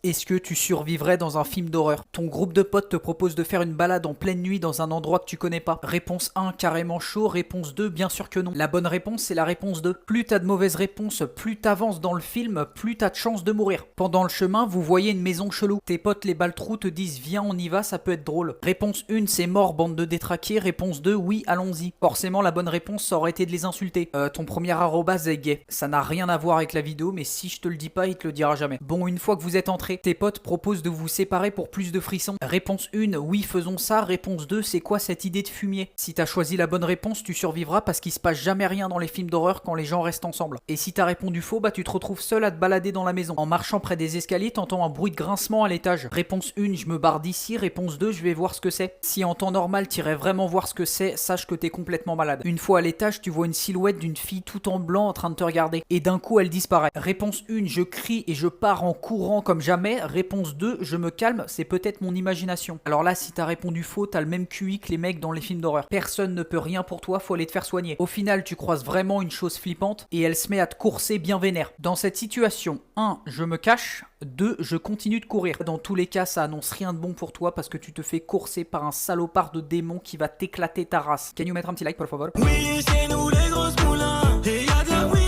Est-ce que tu survivrais dans un film d'horreur? Ton groupe de potes te propose de faire une balade en pleine nuit dans un endroit que tu connais pas. Réponse 1, carrément chaud. Réponse 2, bien sûr que non. La bonne réponse, c'est la réponse 2. Plus t'as de mauvaises réponses, plus t'avances dans le film, plus t'as de chances de mourir. Pendant le chemin, vous voyez une maison chelou. Tes potes les baltrous te disent viens on y va, ça peut être drôle. Réponse 1, c'est mort, bande de détraqués. Réponse 2, oui, allons-y. Forcément, la bonne réponse, ça aurait été de les insulter. Ton premier arrobase est gay. Ça n'a rien à voir avec la vidéo, mais si je te le dis pas, il te le dira jamais. Bon, une fois que vous êtes entrés, tes potes proposent de vous séparer pour plus de frissons. Réponse 1, oui, faisons ça. Réponse 2, c'est quoi cette idée de fumier? Si t'as choisi la bonne réponse, tu survivras parce qu'il se passe jamais rien dans les films d'horreur quand les gens restent ensemble. Et si t'as répondu faux, bah tu te retrouves seul à te balader dans la maison. En marchant près des escaliers, t'entends un bruit de grincement à l'étage. Réponse 1, je me barre d'ici. Réponse 2, je vais voir ce que c'est. Si en temps normal, t'irais vraiment voir ce que c'est, sache que t'es complètement malade. Une fois à l'étage, tu vois une silhouette d'une fille tout en blanc en train de te regarder. Et d'un coup, elle disparaît. Réponse 1, je crie et je pars en courant comme jamais. Réponse 2, je me calme, c'est peut-être mon imagination. Alors là, si t'as répondu faux, t'as le même QI que les mecs dans les films d'horreur. Personne ne peut rien pour toi, faut aller te faire soigner. Au final, tu croises vraiment une chose flippante et elle se met à te courser bien vénère. Dans cette situation, 1, je me cache. 2, je continue de courir. Dans tous les cas, ça annonce rien de bon pour toi parce que tu te fais courser par un salopard de démon qui va t'éclater ta race. Can you mettre un petit like, por favor? Oui, c'est nous les grosses moulins. Et y'a de la